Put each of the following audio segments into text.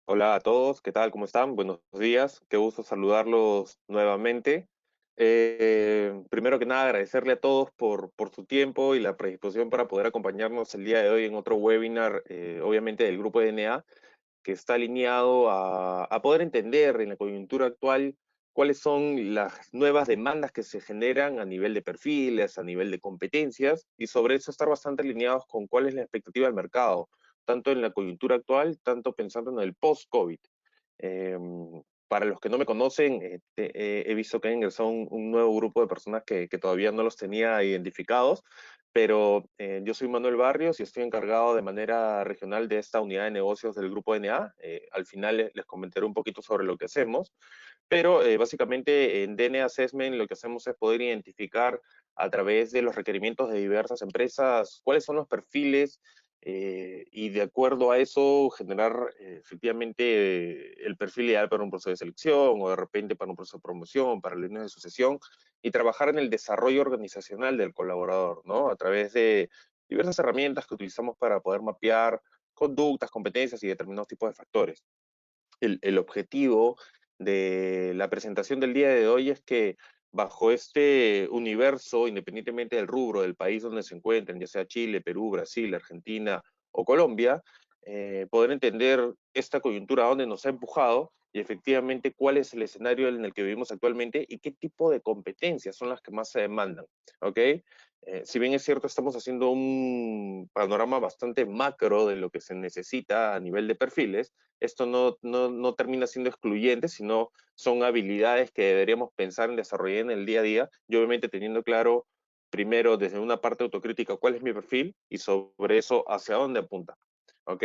Hola a todos, ¿qué tal? ¿Cómo están? Buenos días, qué gusto saludarlos nuevamente. Primero que nada, agradecerle a todos por su tiempo y la predisposición para poder acompañarnos el día de hoy en otro webinar, obviamente del Grupo DNA, que está alineado a poder entender en la coyuntura actual cuáles son las nuevas demandas que se generan a nivel de perfiles, a nivel de competencias, y sobre eso estar bastante alineados con cuál es la expectativa del mercado, tanto en la coyuntura actual, tanto pensando en el post-COVID. Eh, para los que no me conocen, he visto que ha ingresado un nuevo grupo de personas que todavía no los tenía identificados, pero yo soy Manuel Barrios y estoy encargado de manera regional de esta unidad de negocios del Grupo DNA. Al final les comentaré un poquito sobre lo que hacemos, pero básicamente en DNA Assessment lo que hacemos es poder identificar a través de los requerimientos de diversas empresas cuáles son los perfiles y de acuerdo a eso generar efectivamente el perfil ideal para un proceso de selección o de repente para un proceso de promoción, para líneas de sucesión y trabajar en el desarrollo organizacional del colaborador, ¿no? A través de diversas herramientas que utilizamos para poder mapear conductas, competencias y determinados tipos de factores. El objetivo de la presentación del día de hoy es que bajo este universo, independientemente del rubro, del país donde se encuentren, ya sea Chile, Perú, Brasil, Argentina o Colombia, poder entender esta coyuntura a dónde nos ha empujado y efectivamente cuál es el escenario en el que vivimos actualmente y qué tipo de competencias son las que más se demandan, ¿ok? Si bien es cierto, estamos haciendo un panorama bastante macro de lo que se necesita a nivel de perfiles, esto no termina siendo excluyente, sino son habilidades que deberíamos pensar en desarrollar en el día a día y obviamente teniendo claro primero desde una parte autocrítica cuál es mi perfil y sobre eso hacia dónde apunta. ¿Ok?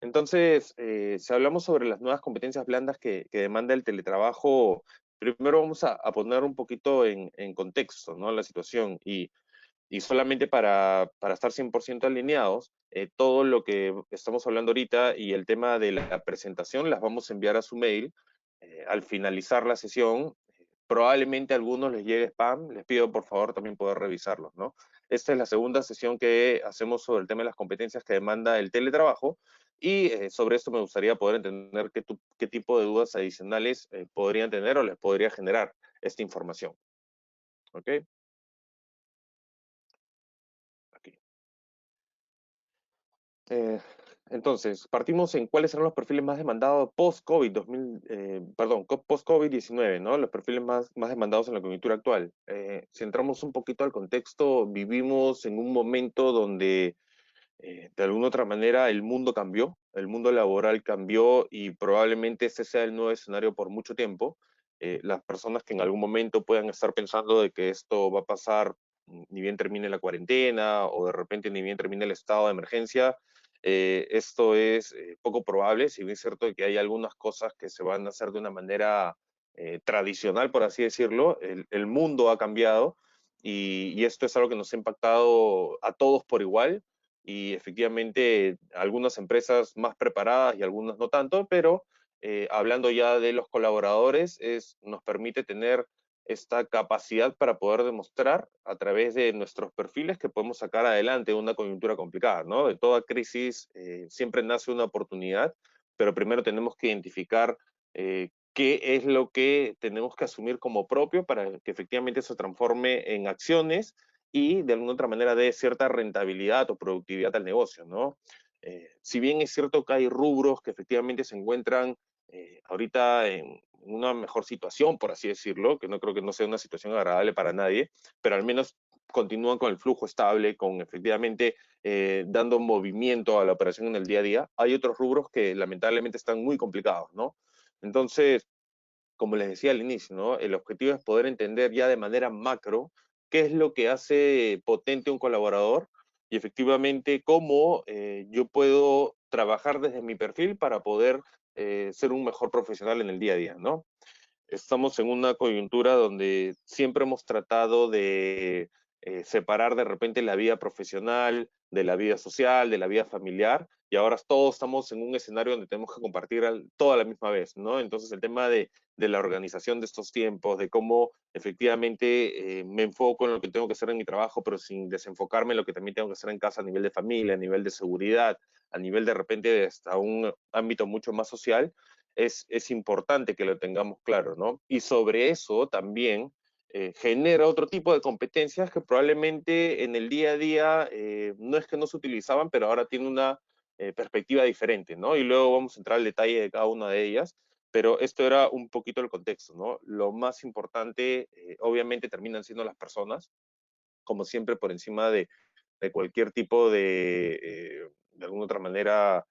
Entonces, si hablamos sobre las nuevas competencias blandas que demanda el teletrabajo, primero vamos a poner un poquito en contexto, ¿no? La situación y solamente para estar 100% alineados, todo lo que estamos hablando ahorita y el tema de la presentación las vamos a enviar a su mail al finalizar la sesión. Probablemente a algunos les llegue spam, les pido por favor también poder revisarlos, ¿no? Esta es la segunda sesión que hacemos sobre el tema de las competencias que demanda el teletrabajo y sobre esto me gustaría poder entender qué tipo de dudas adicionales podrían tener o les podría generar esta información, ¿ok? Aquí. Eh, entonces, partimos en cuáles serán los perfiles más demandados post-COVID 2000, perdón, post-COVID-19, ¿no? Los perfiles más demandados en la coyuntura actual. Si entramos un poquito al contexto, vivimos en un momento donde de alguna otra manera el mundo cambió, el mundo laboral cambió y probablemente este sea el nuevo escenario por mucho tiempo. Las personas que en algún momento puedan estar pensando de que esto va a pasar ni bien termine la cuarentena o de repente ni bien termine el estado de emergencia, esto es poco probable, si bien es cierto que hay algunas cosas que se van a hacer de una manera tradicional, por así decirlo, el mundo ha cambiado y esto es algo que nos ha impactado a todos por igual y efectivamente algunas empresas más preparadas y algunas no tanto, pero hablando ya de los colaboradores, nos permite tener esta capacidad para poder demostrar a través de nuestros perfiles que podemos sacar adelante una coyuntura complicada, ¿no? De toda crisis siempre nace una oportunidad, pero primero tenemos que identificar qué es lo que tenemos que asumir como propio para que efectivamente se transforme en acciones y de alguna otra manera dé cierta rentabilidad o productividad al negocio, ¿no? Si bien es cierto que hay rubros que efectivamente se encuentran ahorita en una mejor situación, por así decirlo, que no creo que no sea una situación agradable para nadie, pero al menos continúan con el flujo estable, con efectivamente dando movimiento a la operación en el día a día. Hay otros rubros que lamentablemente están muy complicados, ¿no? Entonces, como les decía al inicio, ¿no? El objetivo es poder entender ya de manera macro qué es lo que hace potente un colaborador y efectivamente cómo yo puedo trabajar desde mi perfil para poder ser un mejor profesional en el día a día, ¿no? Estamos en una coyuntura donde siempre hemos tratado de separar de repente la vida profesional de la vida social, de la vida familiar, y ahora todos estamos en un escenario donde tenemos que compartir todo a la misma vez, ¿no? Entonces el tema de la organización de estos tiempos, de cómo efectivamente me enfoco en lo que tengo que hacer en mi trabajo, pero sin desenfocarme en lo que también tengo que hacer en casa a nivel de familia, a nivel de seguridad, a nivel de repente de hasta un ámbito mucho más social, es importante que lo tengamos claro, ¿no? Y sobre eso también genera otro tipo de competencias que probablemente en el día a día no es que no se utilizaban, pero ahora tiene una perspectiva diferente, ¿no? Y luego vamos a entrar al detalle de cada una de ellas, pero esto era un poquito el contexto, ¿no? Lo más importante, obviamente, terminan siendo las personas, como siempre, por encima de cualquier tipo de alguna otra manera,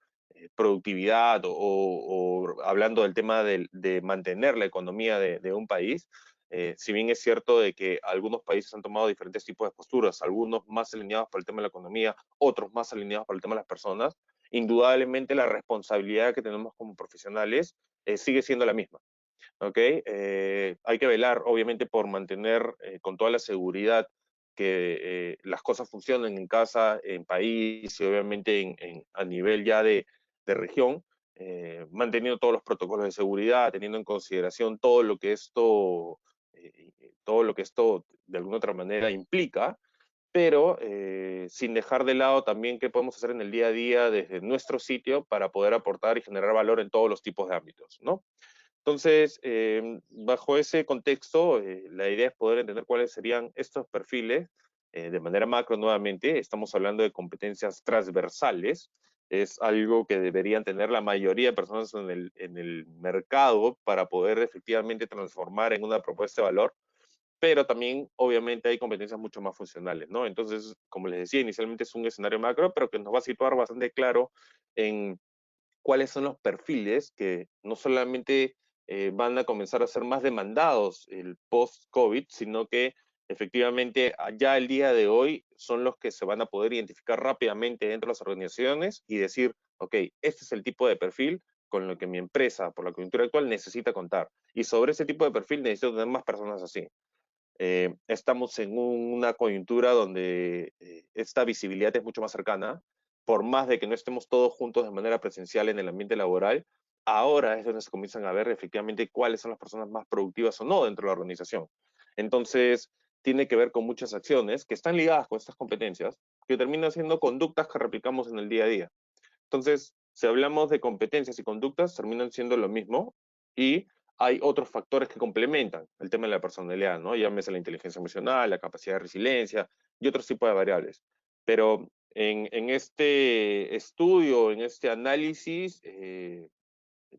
productividad o hablando del tema de mantener la economía de un país. Si bien es cierto de que algunos países han tomado diferentes tipos de posturas, algunos más alineados por el tema de la economía, otros más alineados por el tema de las personas, indudablemente la responsabilidad que tenemos como profesionales sigue siendo la misma. ¿Ok? Hay que velar, obviamente, por mantener con toda la seguridad que las cosas funcionen en casa, en país y obviamente a nivel ya de región, manteniendo todos los protocolos de seguridad, teniendo en consideración todo lo que esto de alguna otra manera implica, pero sin dejar de lado también qué podemos hacer en el día a día desde nuestro sitio para poder aportar y generar valor en todos los tipos de ámbitos, ¿no? Entonces, bajo ese contexto, la idea es poder entender cuáles serían estos perfiles de manera macro nuevamente. Estamos hablando de competencias transversales. Es algo que deberían tener la mayoría de personas en el mercado para poder efectivamente transformar en una propuesta de valor, pero también obviamente hay competencias mucho más funcionales, ¿no? Entonces, como les decía, inicialmente es un escenario macro, pero que nos va a situar bastante claro en cuáles son los perfiles que no solamente van a comenzar a ser más demandados el post-COVID, sino que efectivamente ya el día de hoy son los que se van a poder identificar rápidamente dentro de las organizaciones y decir, ok, este es el tipo de perfil con lo que mi empresa, por la coyuntura actual, necesita contar. Y sobre ese tipo de perfil necesito tener más personas así. Estamos en una coyuntura donde esta visibilidad es mucho más cercana, por más de que no estemos todos juntos de manera presencial en el ambiente laboral, ahora es donde se comienzan a ver efectivamente cuáles son las personas más productivas o no dentro de la organización. Entonces, tiene que ver con muchas acciones que están ligadas con estas competencias, que terminan siendo conductas que replicamos en el día a día. Entonces, si hablamos de competencias y conductas, terminan siendo lo mismo y hay otros factores que complementan el tema de la personalidad, ¿no? Llámese la inteligencia emocional, la capacidad de resiliencia y otros tipos de variables. Pero en este estudio, en este análisis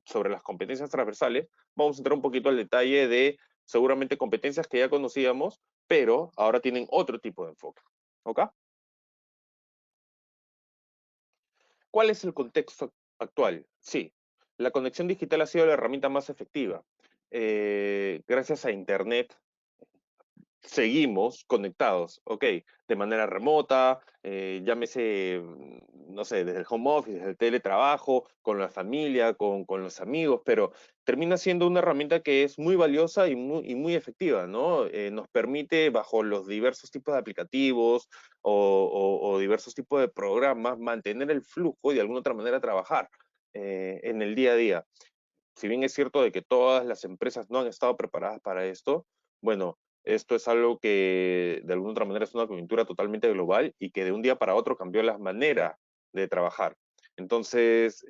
sobre las competencias transversales, vamos a entrar un poquito al detalle de seguramente competencias que ya conocíamos, pero ahora tienen otro tipo de enfoque. ¿Ok? ¿Cuál es el contexto actual? Sí, la conexión digital ha sido la herramienta más efectiva. Gracias a Internet seguimos conectados, ok, de manera remota, llámese, no sé, desde el home office, desde el teletrabajo, con la familia, con los amigos, pero termina siendo una herramienta que es muy valiosa y muy efectiva, ¿no? Nos permite, bajo los diversos tipos de aplicativos o diversos tipos de programas, mantener el flujo y de alguna otra manera trabajar en el día a día. Si bien es cierto de que todas las empresas no han estado preparadas para esto, bueno, esto es algo que de alguna otra manera es una coyuntura totalmente global y que de un día para otro cambió la manera de trabajar. Entonces,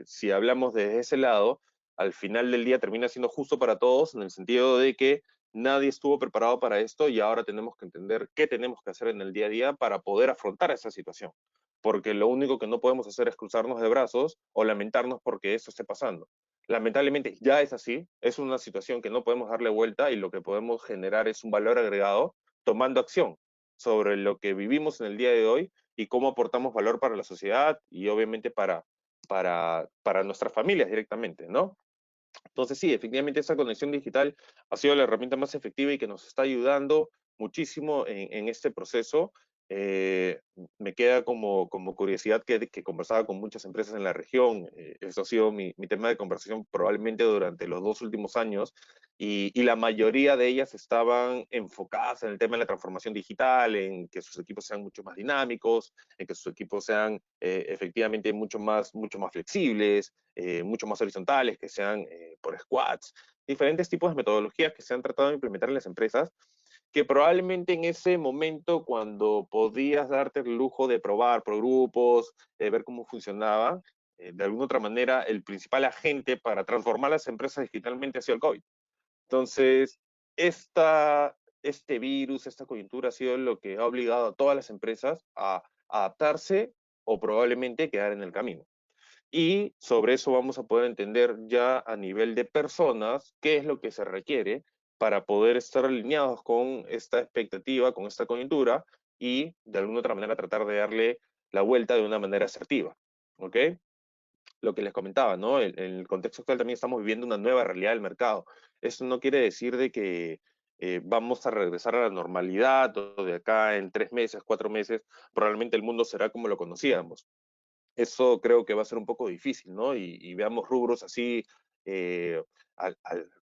si hablamos desde ese lado, al final del día termina siendo justo para todos en el sentido de que nadie estuvo preparado para esto y ahora tenemos que entender qué tenemos que hacer en el día a día para poder afrontar esa situación. Porque lo único que no podemos hacer es cruzarnos de brazos o lamentarnos porque eso esté pasando. Lamentablemente ya es así, es una situación que no podemos darle vuelta y lo que podemos generar es un valor agregado tomando acción sobre lo que vivimos en el día de hoy y cómo aportamos valor para la sociedad y obviamente para nuestras familias directamente, ¿no? Entonces sí, efectivamente esa conexión digital ha sido la herramienta más efectiva y que nos está ayudando muchísimo en este proceso. Eh, Me queda como curiosidad que conversaba con muchas empresas en la región. Eso ha sido mi tema de conversación probablemente durante los 2 últimos años y la mayoría de ellas estaban enfocadas en el tema de la transformación digital, en que sus equipos sean mucho más dinámicos, en que sus equipos sean efectivamente mucho más flexibles, mucho más horizontales, que sean por squads, diferentes tipos de metodologías que se han tratado de implementar en las empresas que probablemente en ese momento, cuando podías darte el lujo de probar por grupos, de ver cómo funcionaba, de alguna otra manera, el principal agente para transformar las empresas digitalmente ha sido el COVID. Entonces, este virus, esta coyuntura ha sido lo que ha obligado a todas las empresas a adaptarse o probablemente quedar en el camino. Y sobre eso vamos a poder entender ya a nivel de personas qué es lo que se requiere para poder estar alineados con esta expectativa, con esta coyuntura y de alguna otra manera tratar de darle la vuelta de una manera asertiva. ¿Ok? Lo que les comentaba, ¿no? En el contexto actual también estamos viviendo una nueva realidad del mercado. Esto no quiere decir de que vamos a regresar a la normalidad o de acá en 3 meses, 4 meses, probablemente el mundo será como lo conocíamos. Eso creo que va a ser un poco difícil, ¿no? Y veamos rubros así, eh,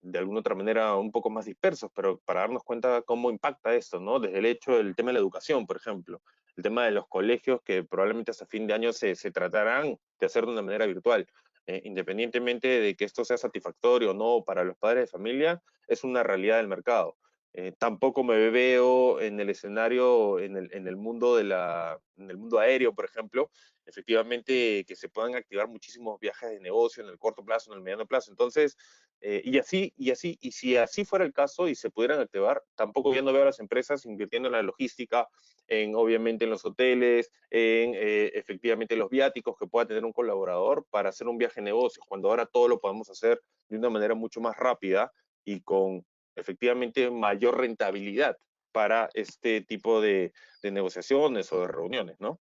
de alguna otra manera, un poco más dispersos, pero para darnos cuenta cómo impacta esto, ¿no? Desde el hecho del tema de la educación, por ejemplo, el tema de los colegios que probablemente hasta fin de año se tratarán de hacer de una manera virtual. Independientemente de que esto sea satisfactorio o no para los padres de familia, es una realidad del mercado. Tampoco me veo en el escenario, en el mundo en el mundo aéreo, por ejemplo, efectivamente que se puedan activar muchísimos viajes de negocio en el corto plazo, en el mediano plazo. Entonces, y si así fuera el caso y se pudieran activar, tampoco ya no veo a las empresas invirtiendo en la logística, obviamente en los hoteles, efectivamente los viáticos que pueda tener un colaborador para hacer un viaje de negocios, cuando ahora todo lo podemos hacer de una manera mucho más rápida y con efectivamente mayor rentabilidad para este tipo de negociaciones o de reuniones, ¿no?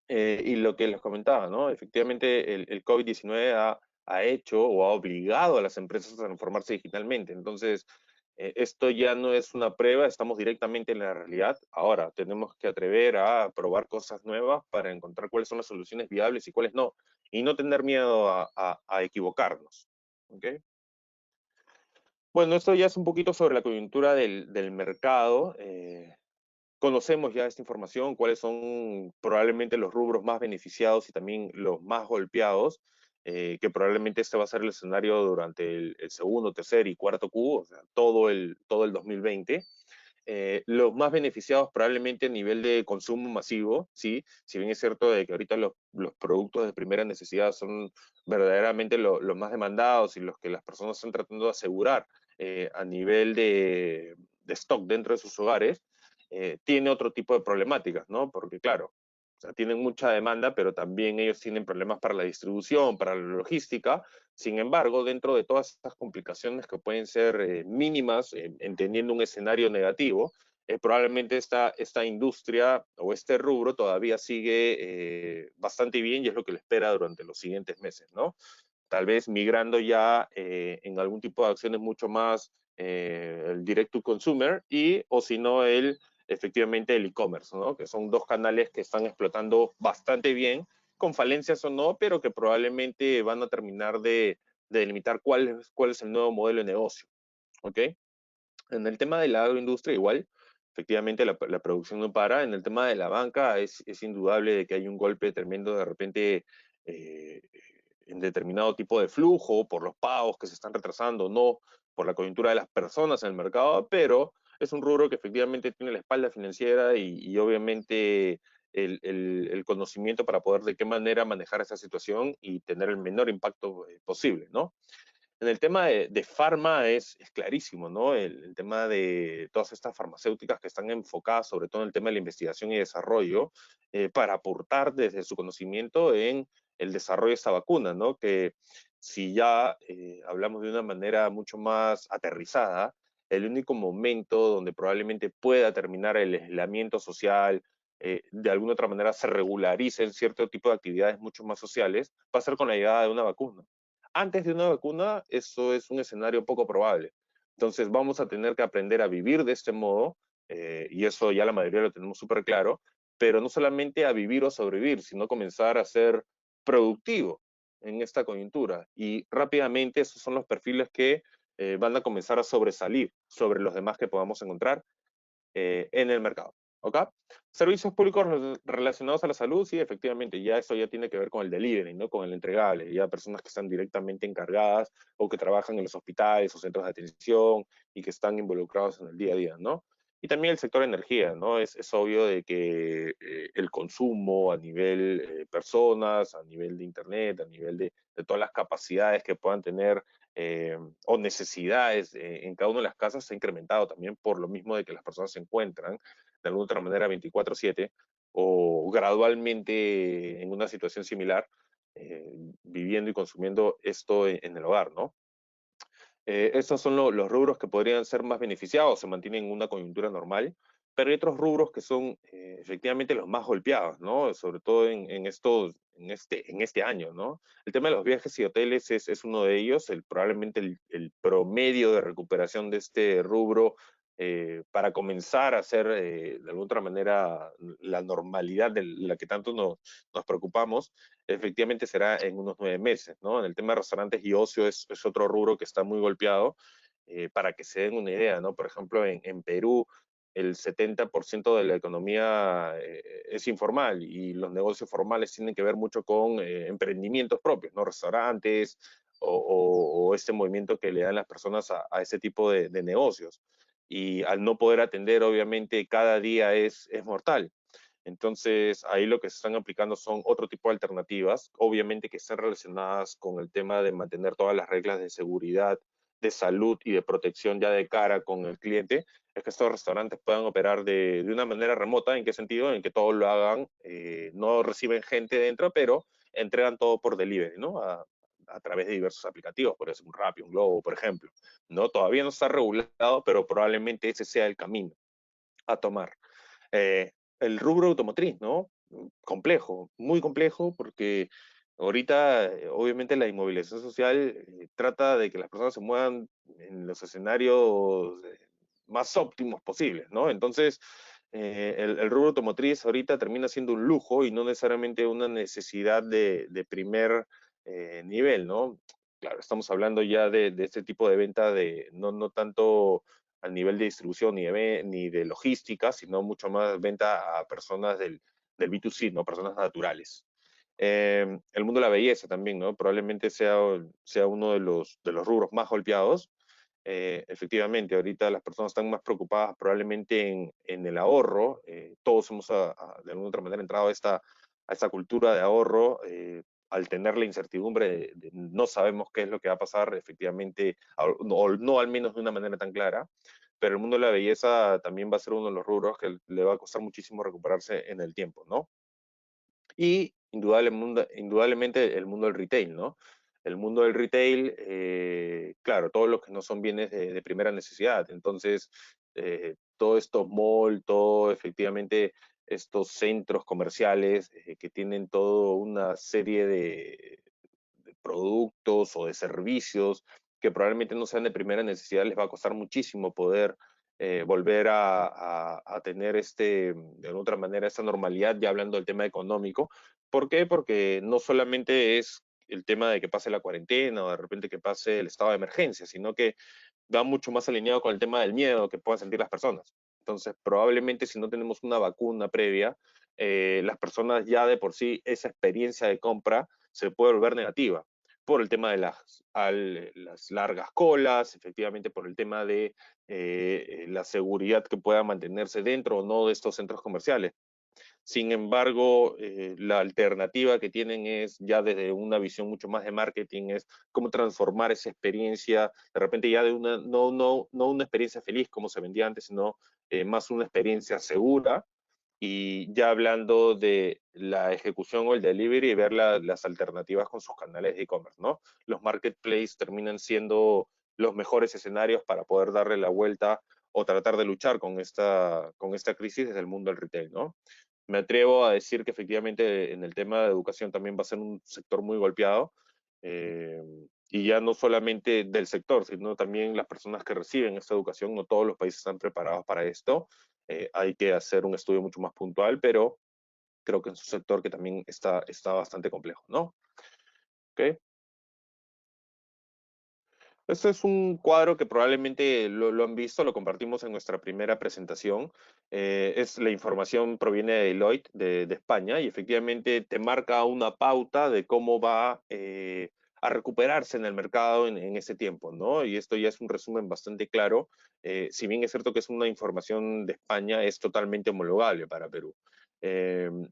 Y lo que les comentaba, ¿no? Efectivamente, el COVID-19 ha hecho o ha obligado a las empresas a transformarse digitalmente. Entonces, esto ya no es una prueba, estamos directamente en la realidad. Ahora, tenemos que atrever a probar cosas nuevas para encontrar cuáles son las soluciones viables y cuáles no. Y no tener miedo a equivocarnos. ¿Ok? Bueno, esto ya es un poquito sobre la coyuntura del mercado. Conocemos ya esta información, cuáles son probablemente los rubros más beneficiados y también los más golpeados, que probablemente este va a ser el escenario durante el segundo, tercer y cuarto Q, o sea, todo el 2020. Los más beneficiados probablemente a nivel de consumo masivo, ¿sí? Si bien es cierto de que ahorita los productos de primera necesidad son verdaderamente los más demandados y los que las personas están tratando de asegurar a nivel de stock dentro de sus hogares, tiene otro tipo de problemáticas, ¿no? Porque claro, o sea, tienen mucha demanda, pero también ellos tienen problemas para la distribución, para la logística. Sin embargo, dentro de todas estas complicaciones que pueden ser mínimas, entendiendo un escenario negativo, probablemente esta industria o este rubro todavía sigue bastante bien y es lo que le espera durante los siguientes meses, ¿no? Tal vez migrando ya en algún tipo de acciones mucho más el direct to consumer y o si no efectivamente el e-commerce, ¿no? Que son dos canales que están explotando bastante bien, con falencias o no, pero que probablemente van a terminar de delimitar cuál es el nuevo modelo de negocio, ¿ok? En el tema de la agroindustria igual, efectivamente la producción no para. En el tema de la banca es indudable de que hay un golpe tremendo de repente eh, en determinado tipo de flujo, por los pagos que se están retrasando, no por la coyuntura de las personas en el mercado, pero es un rubro que efectivamente tiene la espalda financiera y obviamente el conocimiento para poder de qué manera manejar esa situación y tener el menor impacto posible, ¿no? En el tema de farma es clarísimo, ¿no? El tema de todas estas farmacéuticas que están enfocadas sobre todo en el tema de la investigación y desarrollo para aportar desde su conocimiento en el desarrollo de esta vacuna, ¿no? Que si ya hablamos de una manera mucho más aterrizada, el único momento donde probablemente pueda terminar el aislamiento social, de alguna otra manera se regularicen cierto tipo de actividades mucho más sociales, va a ser con la llegada de una vacuna. Antes de una vacuna, eso es un escenario poco probable. Entonces vamos a tener que aprender a vivir de este modo, y eso ya la mayoría lo tenemos súper claro, pero no solamente a vivir o sobrevivir, sino comenzar a ser productivo en esta coyuntura. Y rápidamente esos son los perfiles que van a comenzar a sobresalir sobre los demás que podamos encontrar en el mercado. ¿Ok? Servicios públicos relacionados a la salud, sí, efectivamente, ya eso ya tiene que ver con el delivery, ¿no? Con el entregable, ya personas que están directamente encargadas o que trabajan en los hospitales o centros de atención y que están involucrados en el día a día, ¿no? Y también el sector energía, ¿no? Es obvio de que el consumo a nivel personas, a nivel de internet, a nivel de todas las capacidades que puedan tener o necesidades en cada una de las casas se ha incrementado también por lo mismo de que las personas se encuentran de alguna otra manera 24/7 o gradualmente en una situación similar, viviendo y consumiendo esto en el hogar, ¿no? Estos son los rubros que podrían ser más beneficiados, se mantienen en una coyuntura normal, pero hay otros rubros que son efectivamente los más golpeados, ¿no? Sobre todo en este año, ¿no? El tema de los viajes y hoteles es uno de ellos, probablemente el promedio de recuperación de este rubro para comenzar a hacer de alguna otra manera la normalidad de la que tanto nos preocupamos, efectivamente será en unos 9 meses, ¿no? En el tema de restaurantes y ocio es otro rubro que está muy golpeado, para que se den una idea, ¿no? Por ejemplo, en Perú el 70% de la economía es informal y los negocios formales tienen que ver mucho con emprendimientos propios, ¿no? Restaurantes o este movimiento que le dan las personas a ese tipo de negocios. Y al no poder atender, obviamente, cada día es mortal. Entonces, ahí lo que se están aplicando son otro tipo de alternativas, obviamente que están relacionadas con el tema de mantener todas las reglas de seguridad, de salud y de protección ya de cara con el cliente, es que estos restaurantes puedan operar de una manera remota. ¿En qué sentido? En que todos lo hagan, no reciben gente dentro, pero entregan todo por delivery, ¿no? A través de diversos aplicativos, por ejemplo, un Rappi, un Globo, por ejemplo, ¿no? Todavía no está regulado, pero probablemente ese sea el camino a tomar. Eh, el rubro automotriz, ¿no? Complejo, muy complejo, porque ahorita, obviamente, la inmovilización social trata de que las personas se muevan en los escenarios más óptimos posibles, ¿no? Entonces, el rubro automotriz ahorita termina siendo un lujo y no necesariamente una necesidad de primer nivel, ¿no? Claro, estamos hablando ya de este tipo de venta de no tanto a nivel de distribución ni de logística, sino mucho más venta a personas del B2C, ¿no? Personas naturales. El mundo de la belleza también, ¿no? Probablemente sea uno de los rubros más golpeados. Efectivamente, ahorita las personas están más preocupadas probablemente en el ahorro. Todos hemos de alguna otra manera entrado a esta cultura de ahorro. Al tener la incertidumbre de no sabemos qué es lo que va a pasar efectivamente, o no al menos de una manera tan clara, pero el mundo de la belleza también va a ser uno de los rubros que le va a costar muchísimo recuperarse en el tiempo, ¿no? Y indudablemente el mundo del retail, ¿no? El mundo del retail, claro, todos los que no son bienes de primera necesidad. Entonces, todo esto mall, todo efectivamente estos centros comerciales que tienen toda una serie de productos o de servicios que probablemente no sean de primera necesidad, les va a costar muchísimo poder volver a tener de alguna otra manera, esta normalidad, ya hablando del tema económico. ¿Por qué? Porque no solamente es el tema de que pase la cuarentena o de repente que pase el estado de emergencia, sino que va mucho más alineado con el tema del miedo que puedan sentir las personas. Entonces, probablemente si no tenemos una vacuna previa, las personas ya de por sí, esa experiencia de compra se puede volver negativa por el tema de las largas colas, efectivamente por el tema de la seguridad que pueda mantenerse dentro o no de estos centros comerciales. Sin embargo, la alternativa que tienen es ya desde una visión mucho más de marketing, es cómo transformar esa experiencia, de repente ya de no una experiencia feliz como se vendía antes, sino más una experiencia segura. Y ya hablando de la ejecución o el delivery y ver las alternativas con sus canales de e-commerce, ¿no? Los marketplaces terminan siendo los mejores escenarios para poder darle la vuelta o tratar de luchar con esta crisis desde el mundo del retail, ¿no? Me atrevo a decir que efectivamente en el tema de educación también va a ser un sector muy golpeado, eh, y ya no solamente del sector, sino también las personas que reciben esta educación. No todos los países están preparados para esto. Hay que hacer un estudio mucho más puntual, pero creo que es un sector que también está bastante complejo, ¿no? ¿Ok? Este es un cuadro que probablemente lo han visto, lo compartimos en nuestra primera presentación. Es la información proviene de Deloitte, de España, y efectivamente te marca una pauta de cómo va a recuperarse en el mercado en ese tiempo, ¿no? Y esto ya es un resumen bastante claro. Si bien es cierto que es una información de España, es totalmente homologable para Perú.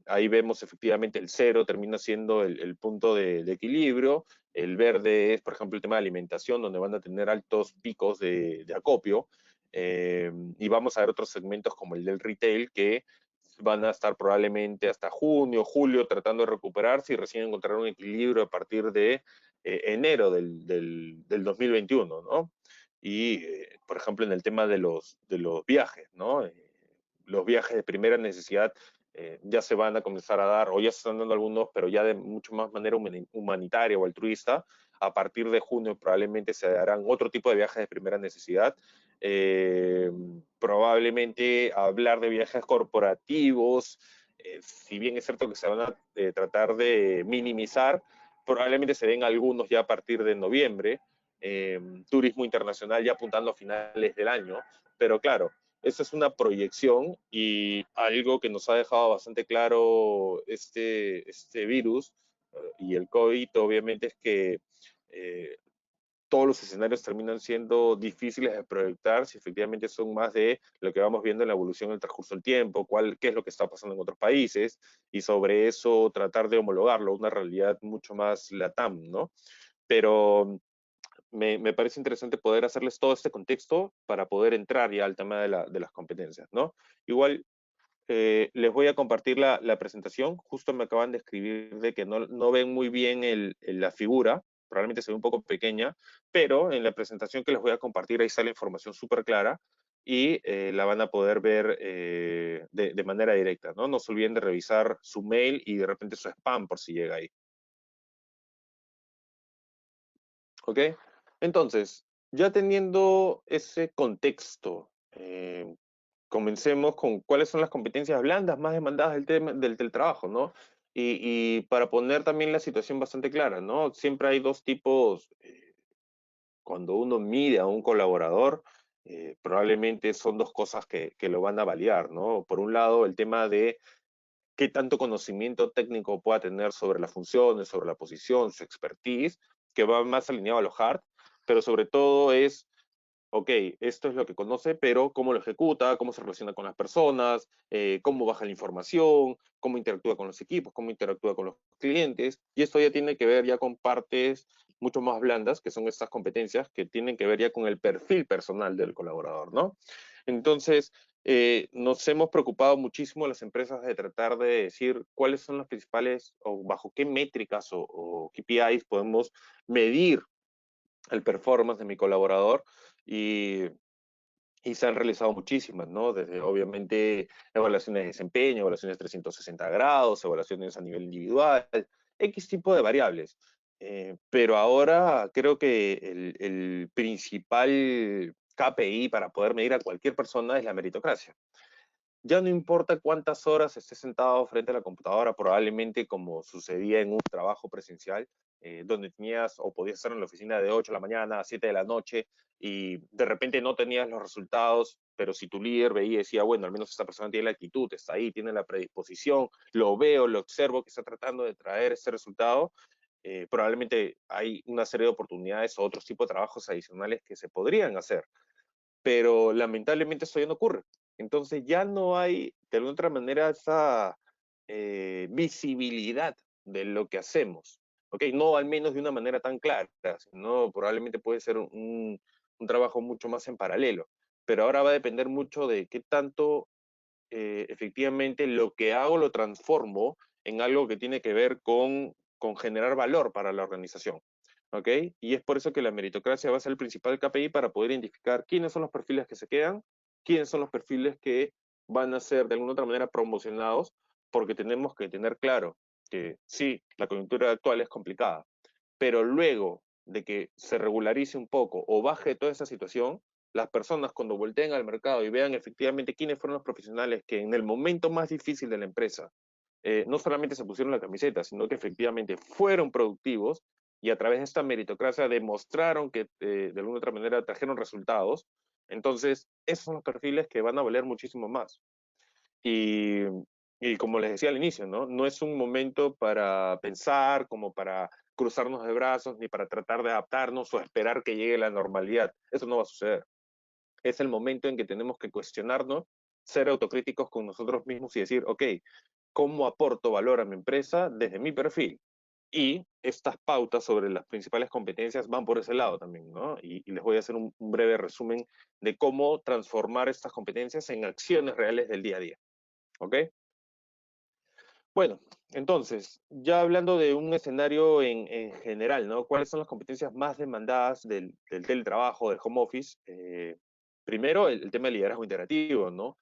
Ahí vemos efectivamente el cero termina siendo el punto de equilibrio. El verde es, por ejemplo, el tema de alimentación, donde van a tener altos picos de acopio. Y vamos a ver otros segmentos como el del retail, que van a estar probablemente hasta junio, julio, tratando de recuperarse y recién encontrar un equilibrio a partir de enero del 2021, ¿no? Y, por ejemplo, en el tema de los viajes, ¿no? Los viajes de primera necesidad ya se van a comenzar a dar, o ya se están dando algunos, pero ya de mucho más manera humanitaria o altruista. A partir de junio probablemente se darán otro tipo de viajes de primera necesidad. Probablemente hablar de viajes corporativos, si bien es cierto que se van a tratar de minimizar, probablemente se den algunos ya a partir de noviembre. Turismo internacional ya apuntando a finales del año, pero claro, eso es una proyección y algo que nos ha dejado bastante claro este virus y el COVID, obviamente, es que eh, todos los escenarios terminan siendo difíciles de proyectar si efectivamente son más de lo que vamos viendo en la evolución del transcurso del tiempo, qué es lo que está pasando en otros países, y sobre eso tratar de homologarlo a una realidad mucho más LATAM, ¿no? Pero me parece interesante poder hacerles todo este contexto para poder entrar ya al tema de las competencias, ¿no? Igual les voy a compartir la presentación. Justo me acaban de escribir de que no ven muy bien la figura, probablemente se ve un poco pequeña, pero en la presentación que les voy a compartir ahí sale información súper clara y la van a poder ver de manera directa, ¿no? No se olviden de revisar su mail y de repente su spam por si llega ahí. ¿Ok? Entonces, ya teniendo ese contexto, comencemos con cuáles son las competencias blandas más demandadas del trabajo, ¿no? Y para poner también la situación bastante clara, ¿no? Siempre hay dos tipos, cuando uno mide a un colaborador, probablemente son dos cosas que lo van a validar, ¿no? Por un lado, el tema de qué tanto conocimiento técnico pueda tener sobre las funciones, sobre la posición, su expertise, que va más alineado a los hard, pero sobre todo es ok, esto es lo que conoce, pero cómo lo ejecuta, cómo se relaciona con las personas, cómo baja la información, cómo interactúa con los equipos, cómo interactúa con los clientes. Y esto ya tiene que ver ya con partes mucho más blandas, que son estas competencias que tienen que ver ya con el perfil personal del colaborador, ¿no? Entonces, nos hemos preocupado muchísimo las empresas de tratar de decir cuáles son las principales o bajo qué métricas o KPIs podemos medir el performance de mi colaborador y, y se han realizado muchísimas, ¿no? Desde, obviamente, evaluaciones de desempeño, evaluaciones 360 grados, evaluaciones a nivel individual, X tipo de variables. Pero ahora creo que el principal KPI para poder medir a cualquier persona es la meritocracia. Ya no importa cuántas horas estés sentado frente a la computadora, probablemente como sucedía en un trabajo presencial, donde tenías o podías estar en la oficina de 8 de la mañana a 7 de la noche y de repente no tenías los resultados, pero si tu líder veía y decía, bueno, al menos esta persona tiene la actitud, está ahí, tiene la predisposición, lo veo, lo observo que está tratando de traer ese resultado, probablemente hay una serie de oportunidades o otros tipos de trabajos adicionales que se podrían hacer, pero lamentablemente eso ya no ocurre. Entonces ya no hay, de alguna otra manera, esa visibilidad de lo que hacemos. ¿Ok? No al menos de una manera tan clara, sino probablemente puede ser un trabajo mucho más en paralelo. Pero ahora va a depender mucho de qué tanto efectivamente lo que hago lo transformo en algo que tiene que ver con generar valor para la organización. ¿Ok? Y es por eso que la meritocracia va a ser el principal KPI para poder identificar quiénes son los perfiles que se quedan, quiénes son los perfiles que van a ser de alguna otra manera promocionados, porque tenemos que tener claro que sí, la coyuntura actual es complicada, pero luego de que se regularice un poco o baje toda esa situación, las personas cuando volteen al mercado y vean efectivamente quiénes fueron los profesionales que en el momento más difícil de la empresa no solamente se pusieron la camiseta, sino que efectivamente fueron productivos, y a través de esta meritocracia demostraron que de alguna otra manera trajeron resultados, entonces esos son los perfiles que van a valer muchísimo más. Y, y como les decía al inicio, ¿no? No es un momento para pensar, como para cruzarnos de brazos, ni para tratar de adaptarnos o esperar que llegue la normalidad. Eso no va a suceder. Es el momento en que tenemos que cuestionarnos, ser autocríticos con nosotros mismos y decir, ok, ¿cómo aporto valor a mi empresa desde mi perfil? Y estas pautas sobre las principales competencias van por ese lado también, ¿no? Y les voy a hacer un breve resumen de cómo transformar estas competencias en acciones reales del día a día, ¿ok? Bueno, entonces, ya hablando de un escenario en general, ¿no? ¿Cuáles son las competencias más demandadas del teletrabajo, del home office? Primero, el tema del liderazgo interactivo, ¿no?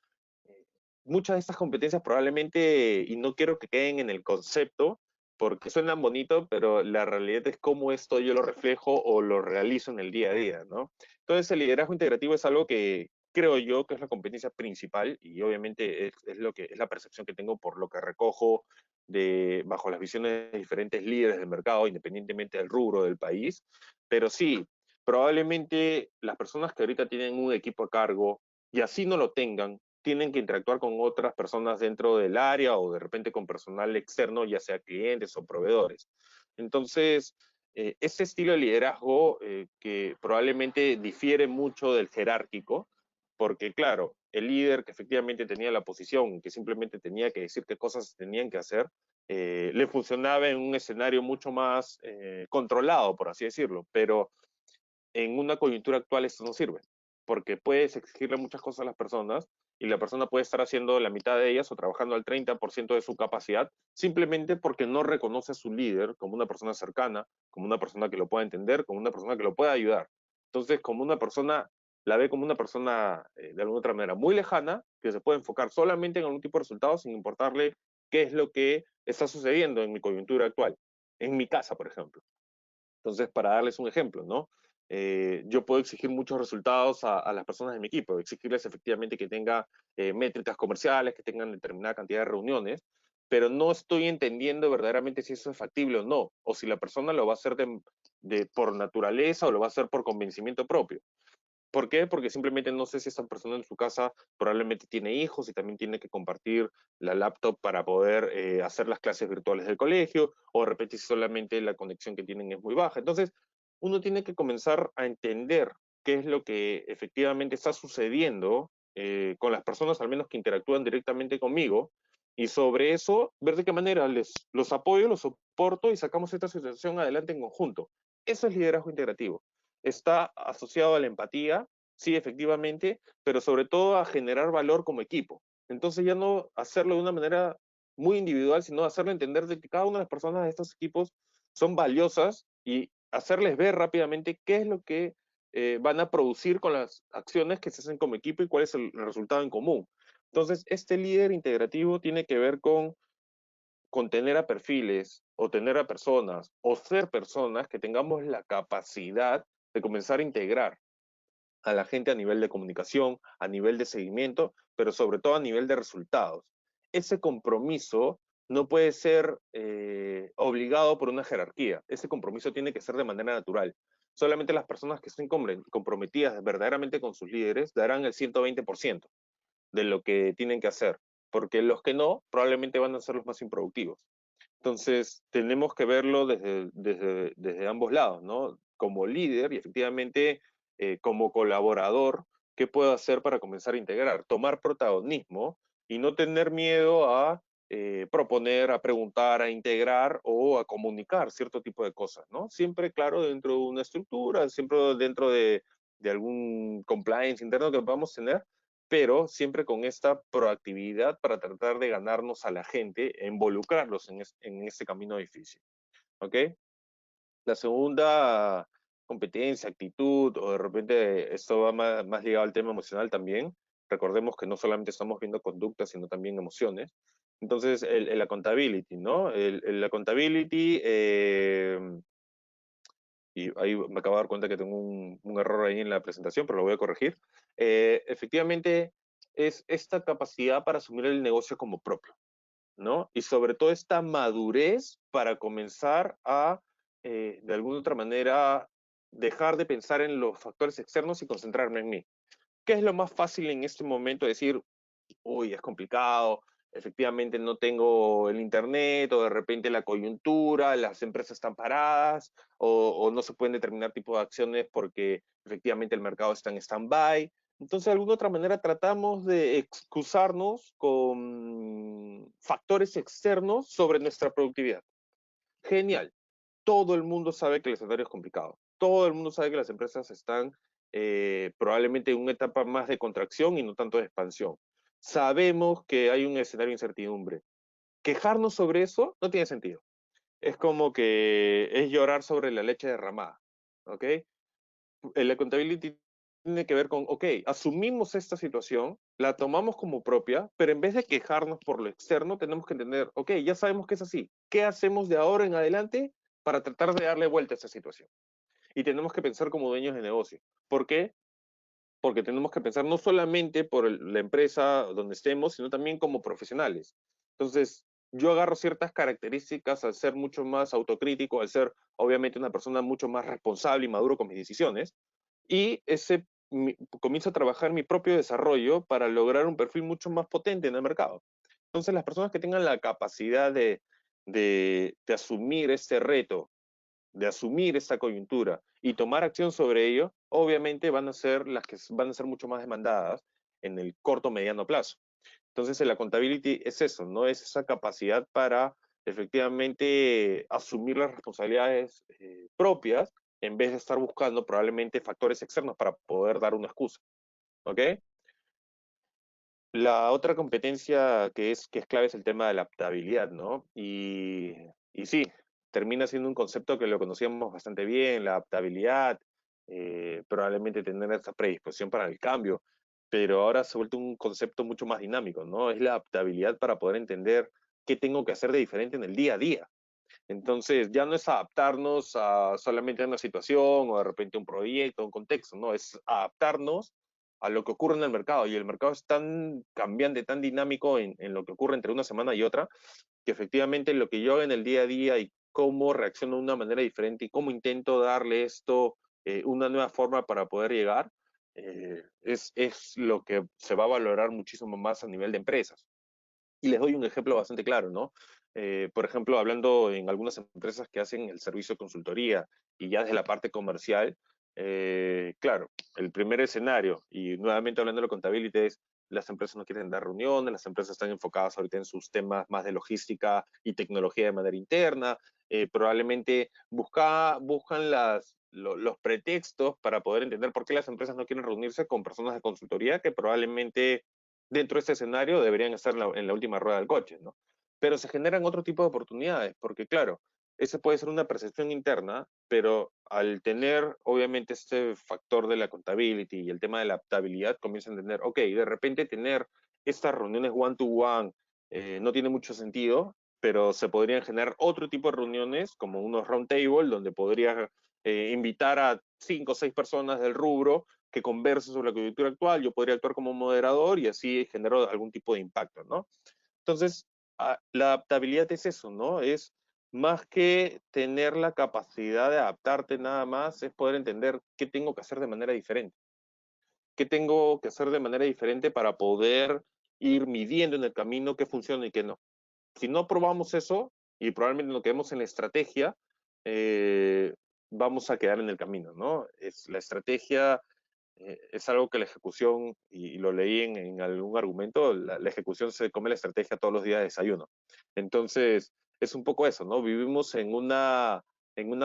Eh, Muchas de estas competencias probablemente, y no quiero que queden en el concepto, porque suenan bonito, pero la realidad es cómo esto yo lo reflejo o lo realizo en el día a día, ¿no? Entonces, el liderazgo integrativo es algo que creo yo que es la competencia principal y obviamente es lo que es la percepción que tengo por lo que recojo bajo las visiones de diferentes líderes del mercado, independientemente del rubro del país. Pero sí, probablemente las personas que ahorita tienen un equipo a cargo y así no lo tengan, tienen que interactuar con otras personas dentro del área o de repente con personal externo, ya sea clientes o proveedores. Entonces, ese estilo de liderazgo que probablemente difiere mucho del jerárquico, porque claro, el líder que efectivamente tenía la posición, que simplemente tenía que decir qué cosas se tenían que hacer, le funcionaba en un escenario mucho más controlado, por así decirlo, pero en una coyuntura actual esto no sirve, porque puedes exigirle muchas cosas a las personas y la persona puede estar haciendo la mitad de ellas o trabajando al 30% de su capacidad, simplemente porque no reconoce a su líder como una persona cercana, como una persona que lo pueda entender, como una persona que lo pueda ayudar. Entonces, como una persona, la ve como una persona de alguna otra manera muy lejana, que se puede enfocar solamente en algún tipo de resultados sin importarle qué es lo que está sucediendo en mi coyuntura actual, en mi casa, por ejemplo. Entonces, para darles un ejemplo, ¿no? Yo puedo exigir muchos resultados a las personas de mi equipo, exigirles efectivamente que tengan métricas comerciales, que tengan determinada cantidad de reuniones, pero no estoy entendiendo verdaderamente si eso es factible o no, o si la persona lo va a hacer por naturaleza o lo va a hacer por convencimiento propio. ¿Por qué? Porque simplemente no sé si esa persona en su casa probablemente tiene hijos y también tiene que compartir la laptop para poder hacer las clases virtuales del colegio, o de repente si solamente la conexión que tienen es muy baja. Entonces, uno tiene que comenzar a entender qué es lo que efectivamente está sucediendo con las personas, al menos que interactúan directamente conmigo, y sobre eso ver de qué manera los apoyo, los soporto y sacamos esta situación adelante en conjunto. Eso es liderazgo integrativo. Está asociado a la empatía, sí, efectivamente, pero sobre todo a generar valor como equipo. Entonces ya no hacerlo de una manera muy individual, sino hacerle entender de que cada una de las personas de estos equipos son valiosas y hacerles ver rápidamente qué es lo que van a producir con las acciones que se hacen como equipo y cuál es el resultado en común. Entonces, este líder integrativo tiene que ver con tener a perfiles o tener a personas o ser personas que tengamos la capacidad de comenzar a integrar a la gente a nivel de comunicación, a nivel de seguimiento, pero sobre todo a nivel de resultados. Ese compromiso no puede ser obligado por una jerarquía. Ese compromiso tiene que ser de manera natural. Solamente las personas que estén comprometidas verdaderamente con sus líderes darán el 120% de lo que tienen que hacer, porque los que no probablemente van a ser los más improductivos. Entonces, tenemos que verlo desde ambos lados, ¿no? Como líder y efectivamente como colaborador, ¿qué puedo hacer para comenzar a integrar? Tomar protagonismo y no tener miedo a proponer, a preguntar, a integrar o a comunicar cierto tipo de cosas, ¿no? Siempre, claro, dentro de una estructura, siempre dentro de algún compliance interno que podamos tener, pero siempre con esta proactividad para tratar de ganarnos a la gente e involucrarlos en este camino difícil. ¿Ok? La segunda competencia, actitud, o de repente esto va más ligado al tema emocional también. Recordemos que no solamente estamos viendo conductas, sino también emociones. Entonces, el accountability, ¿no? El accountability, y ahí me acabo de dar cuenta que tengo un error ahí en la presentación, pero lo voy a corregir. Efectivamente, es esta capacidad para asumir el negocio como propio, ¿no? Y sobre todo esta madurez para comenzar a de alguna otra manera, dejar de pensar en los factores externos y concentrarme en mí. ¿Qué es lo más fácil en este momento? Decir, uy, es complicado, efectivamente no tengo el internet, o de repente la coyuntura, las empresas están paradas, o no se pueden determinar tipo de acciones porque efectivamente el mercado está en stand-by. Entonces, de alguna otra manera, tratamos de excusarnos con factores externos sobre nuestra productividad. Genial. Todo el mundo sabe que el escenario es complicado. Todo el mundo sabe que las empresas están probablemente en una etapa más de contracción y no tanto de expansión. Sabemos que hay un escenario de incertidumbre. Quejarnos sobre eso no tiene sentido. Es como que es llorar sobre la leche derramada. ¿Ok? El accountability tiene que ver con, ok, asumimos esta situación, la tomamos como propia, pero en vez de quejarnos por lo externo, tenemos que entender, ok, ya sabemos que es así. ¿Qué hacemos de ahora en adelante para tratar de darle vuelta a esta situación? Y tenemos que pensar como dueños de negocio. ¿Por qué? Porque tenemos que pensar no solamente por la empresa donde estemos, sino también como profesionales. Entonces, yo agarro ciertas características al ser mucho más autocrítico, al ser obviamente una persona mucho más responsable y maduro con mis decisiones, y comienzo a trabajar mi propio desarrollo para lograr un perfil mucho más potente en el mercado. Entonces, las personas que tengan la capacidad de asumir este reto, de asumir esta coyuntura y tomar acción sobre ello, obviamente van a ser las que van a ser mucho más demandadas en el corto mediano plazo. Entonces, la accountability es eso, ¿no? Es esa capacidad para efectivamente asumir las responsabilidades propias en vez de estar buscando probablemente factores externos para poder dar una excusa, ¿ok? La otra competencia que es clave es el tema de la adaptabilidad, ¿no? Y sí, termina siendo un concepto que lo conocíamos bastante bien, la adaptabilidad, probablemente tener esa predisposición para el cambio, pero ahora se ha vuelto un concepto mucho más dinámico, ¿no? Es la adaptabilidad para poder entender qué tengo que hacer de diferente en el día a día. Entonces, ya no es adaptarnos a solamente a una situación o de repente un proyecto, un contexto, no, es adaptarnos a lo que ocurre en el mercado. Y el mercado es tan cambiante, tan dinámico en lo que ocurre entre una semana y otra, que efectivamente lo que yo hago en el día a día y cómo reacciono de una manera diferente y cómo intento darle esto una nueva forma para poder llegar, es lo que se va a valorar muchísimo más a nivel de empresas. Y les doy un ejemplo bastante claro, ¿no? Por ejemplo, hablando en algunas empresas que hacen el servicio de consultoría y ya desde la parte comercial, claro, el primer escenario, y nuevamente hablando de la contabilidad, es las empresas no quieren dar reuniones, las empresas están enfocadas ahorita en sus temas más de logística y tecnología de manera interna, probablemente buscan los pretextos para poder entender por qué las empresas no quieren reunirse con personas de consultoría que probablemente dentro de este escenario deberían estar en la última rueda del coche, ¿no? Pero se generan otro tipo de oportunidades, porque claro, ese puede ser una percepción interna, pero al tener obviamente este factor de la contability y el tema de la adaptabilidad, comienza a entender, ok, de repente tener estas reuniones one-to-one no tiene mucho sentido, pero se podrían generar otro tipo de reuniones, como unos round table, donde podría invitar a 5 o 6 personas del rubro que converse sobre la coyuntura actual, yo podría actuar como moderador y así genero algún tipo de impacto, ¿no? Entonces, la adaptabilidad es eso, ¿no? Es más que tener la capacidad de adaptarte nada más, es poder entender qué tengo que hacer de manera diferente, qué tengo que hacer de manera diferente para poder ir midiendo en el camino qué funciona y qué no. Si no probamos eso y probablemente nos quedemos en la estrategia, eh, vamos a quedar en el camino, ¿no? Es la estrategia es algo que la ejecución, y lo leí en algún argumento, la ejecución se come la estrategia todos los días de desayuno. Entonces, es un poco eso, ¿no? Vivimos en una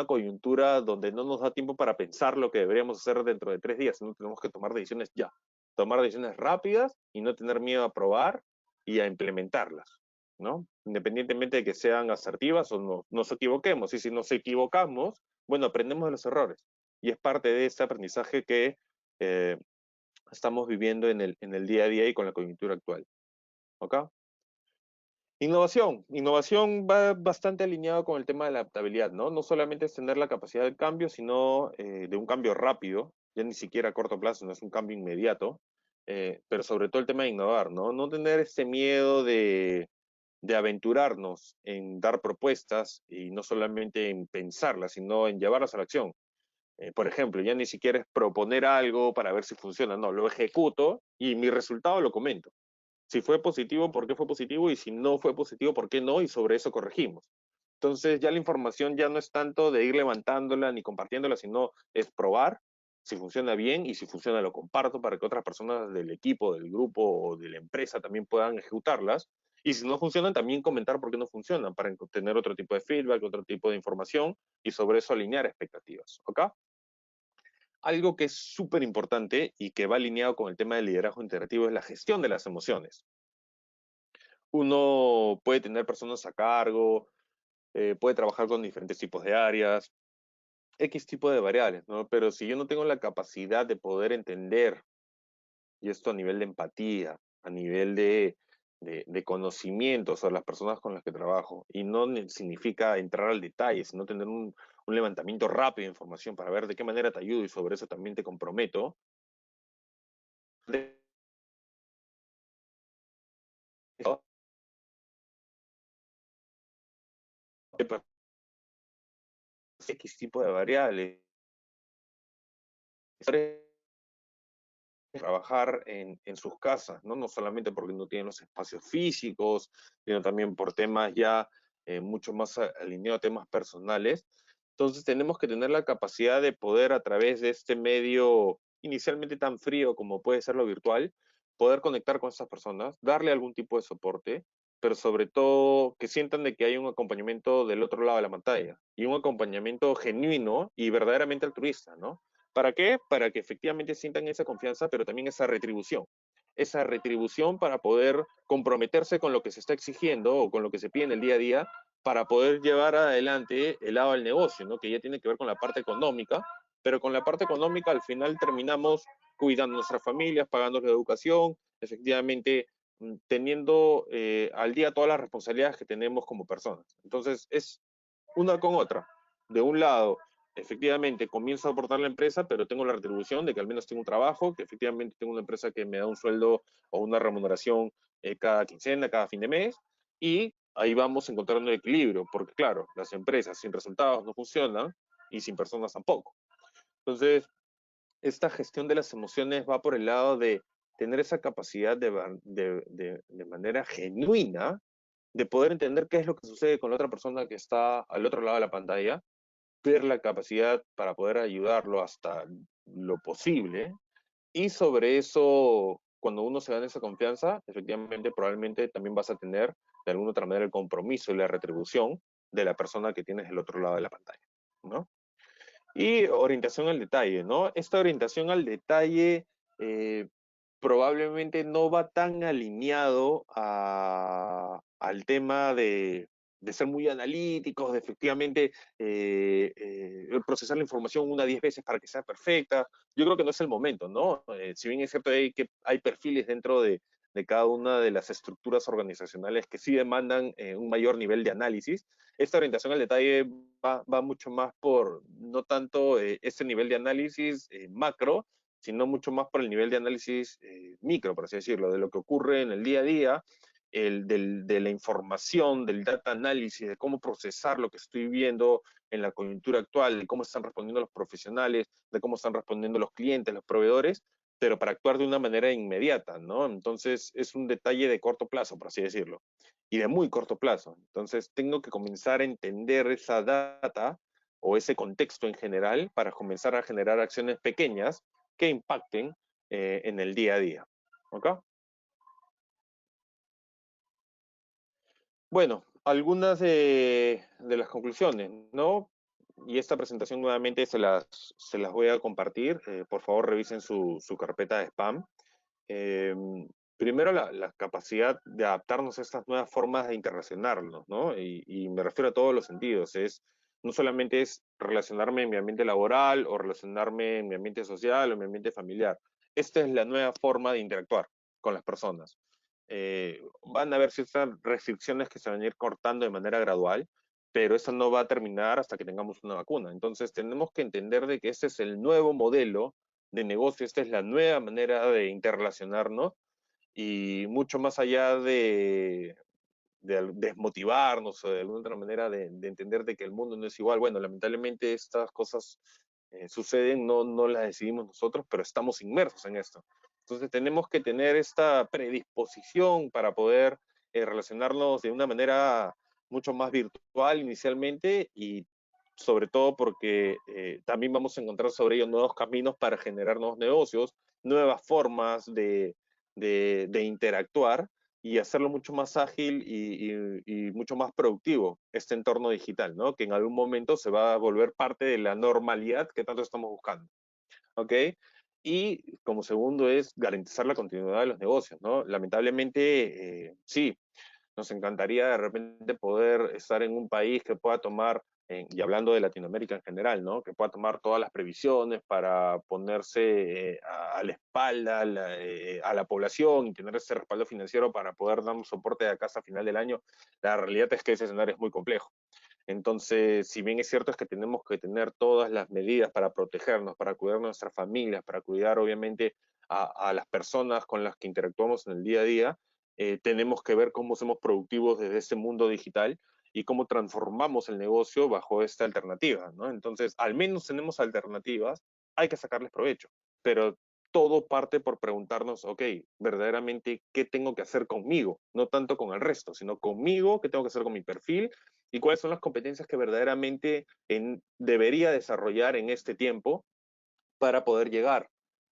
coyuntura donde no nos da tiempo para pensar lo que deberíamos hacer dentro de 3 días, sino tenemos que tomar decisiones ya. Tomar decisiones rápidas y no tener miedo a probar y a implementarlas, ¿no? Independientemente de que sean asertivas o no, nos equivoquemos. Y si nos equivocamos, bueno, aprendemos de los errores. Y es parte de ese aprendizaje que eh, estamos viviendo en el día a día y con la coyuntura actual. ¿Ok? Innovación. Innovación va bastante alineado con el tema de la adaptabilidad, ¿no? No solamente es tener la capacidad del cambio, sino de un cambio rápido, ya ni siquiera a corto plazo, no es un cambio inmediato, pero sobre todo el tema de innovar, ¿no? No tener ese miedo de aventurarnos en dar propuestas y no solamente en pensarlas, sino en llevarlas a la acción. Por ejemplo, ya ni siquiera es proponer algo para ver si funciona, no, lo ejecuto y mi resultado lo comento. Si fue positivo, ¿por qué fue positivo? Y si no fue positivo, ¿por qué no? Y sobre eso corregimos. Entonces ya la información ya no es tanto de ir levantándola ni compartiéndola, sino es probar si funciona bien y si funciona lo comparto para que otras personas del equipo, del grupo o de la empresa también puedan ejecutarlas. Y si no funcionan, también comentar por qué no funcionan para tener otro tipo de feedback, otro tipo de información y sobre eso alinear expectativas. ¿Ok? Algo que es súper importante y que va alineado con el tema del liderazgo interactivo es la gestión de las emociones. Uno puede tener personas a cargo, puede trabajar con diferentes tipos de áreas, X tipo de variables, ¿no? Pero si yo no tengo la capacidad de poder entender, y esto a nivel de empatía, a nivel de conocimiento sobre las personas con las que trabajo, y no significa entrar al detalle, sino tener un levantamiento rápido de información para ver de qué manera te ayudo y sobre eso también te comprometo, de X tipo de variables, trabajar en sus casas, ¿no? No solamente porque no tienen los espacios físicos, sino también por temas ya mucho más alineados a temas personales. Entonces tenemos que tener la capacidad de poder a través de este medio inicialmente tan frío como puede ser lo virtual, poder conectar con esas personas, darle algún tipo de soporte, pero sobre todo que sientan de que hay un acompañamiento del otro lado de la pantalla y un acompañamiento genuino y verdaderamente altruista, ¿no? ¿Para qué? Para que efectivamente sientan esa confianza, pero también esa retribución. Esa retribución para poder comprometerse con lo que se está exigiendo o con lo que se pide en el día a día para poder llevar adelante el lado del negocio, ¿no? Que ya tiene que ver con la parte económica, pero con la parte económica al final terminamos cuidando nuestras familias, pagando la educación, efectivamente teniendo al día todas las responsabilidades que tenemos como personas. Entonces es una con otra. De un lado, efectivamente comienzo a aportar la empresa, pero tengo la retribución de que al menos tengo un trabajo, que efectivamente tengo una empresa que me da un sueldo o una remuneración cada quincena, cada fin de mes, y ahí vamos encontrando el equilibrio, porque claro, las empresas sin resultados no funcionan y sin personas tampoco. Entonces, esta gestión de las emociones va por el lado de tener esa capacidad de manera genuina de poder entender qué es lo que sucede con la otra persona que está al otro lado de la pantalla, ver la capacidad para poder ayudarlo hasta lo posible y sobre eso, cuando uno se gana esa confianza, efectivamente probablemente también vas a tener de alguna otra manera el compromiso y la retribución de la persona que tienes del otro lado de la pantalla, ¿no? Y orientación al detalle, ¿no? Esta orientación al detalle eh, probablemente no va tan alineado al tema de ser muy analíticos, de efectivamente procesar la información 10 veces para que sea perfecta. Yo creo que no es el momento, ¿no? Si bien es cierto que hay perfiles dentro de cada una de las estructuras organizacionales que sí demandan un mayor nivel de análisis, esta orientación al detalle va mucho más por, no tanto ese nivel de análisis macro, sino mucho más por el nivel de análisis micro, por así decirlo, de lo que ocurre en el día a día, de la información, del data análisis, de cómo procesar lo que estoy viendo en la coyuntura actual, de cómo están respondiendo los profesionales, de cómo están respondiendo los clientes, los proveedores, pero para actuar de una manera inmediata, ¿no? Entonces es un detalle de corto plazo, por así decirlo, y de muy corto plazo. Entonces tengo que comenzar a entender esa data o ese contexto en general para comenzar a generar acciones pequeñas que impacten en el día a día. ¿Ok? Bueno, algunas de las conclusiones, ¿no? Y esta presentación nuevamente se las voy a compartir. Por favor, revisen su carpeta de spam. Eh, Primero, la capacidad de adaptarnos a estas nuevas formas de interrelacionarnos, ¿no? Y me refiero a todos los sentidos. No solamente es relacionarme en mi ambiente laboral o relacionarme en mi ambiente social o en mi ambiente familiar. Esta es la nueva forma de interactuar con las personas. Van a haber ciertas restricciones que se van a ir cortando de manera gradual, pero eso no va a terminar hasta que tengamos una vacuna. Entonces tenemos que entender de que este es el nuevo modelo de negocio, esta es la nueva manera de interrelacionarnos y mucho más allá desmotivarnos o de alguna otra manera de entender de que el mundo no es igual. Bueno, lamentablemente estas cosas suceden, no las decidimos nosotros, pero estamos inmersos en esto. Entonces tenemos que tener esta predisposición para poder relacionarnos de una manera mucho más virtual inicialmente y sobre todo porque también vamos a encontrar sobre ello nuevos caminos para generar nuevos negocios, nuevas formas de interactuar y hacerlo mucho más ágil y mucho más productivo este entorno digital, ¿no? Que en algún momento se va a volver parte de la normalidad que tanto estamos buscando, ¿ok? Y como segundo es garantizar la continuidad de los negocios, ¿no? Lamentablemente, sí, nos encantaría de repente poder estar en un país que pueda tomar, y hablando de Latinoamérica en general, ¿no? Que pueda tomar todas las previsiones para ponerse a la espalda a la población y tener ese respaldo financiero para poder dar un soporte de acá hasta final del año. La realidad es que ese escenario es muy complejo. Entonces, si bien es cierto es que tenemos que tener todas las medidas para protegernos, para cuidar a nuestras familias, para cuidar obviamente a las personas con las que interactuamos en el día a día, tenemos que ver cómo somos productivos desde este mundo digital y cómo transformamos el negocio bajo esta alternativa, ¿no? Entonces, al menos tenemos alternativas, hay que sacarles provecho, pero todo parte por preguntarnos, ok, verdaderamente, ¿qué tengo que hacer conmigo? No tanto con el resto, sino conmigo, ¿qué tengo que hacer con mi perfil? Y cuáles son las competencias que verdaderamente debería desarrollar en este tiempo para poder llegar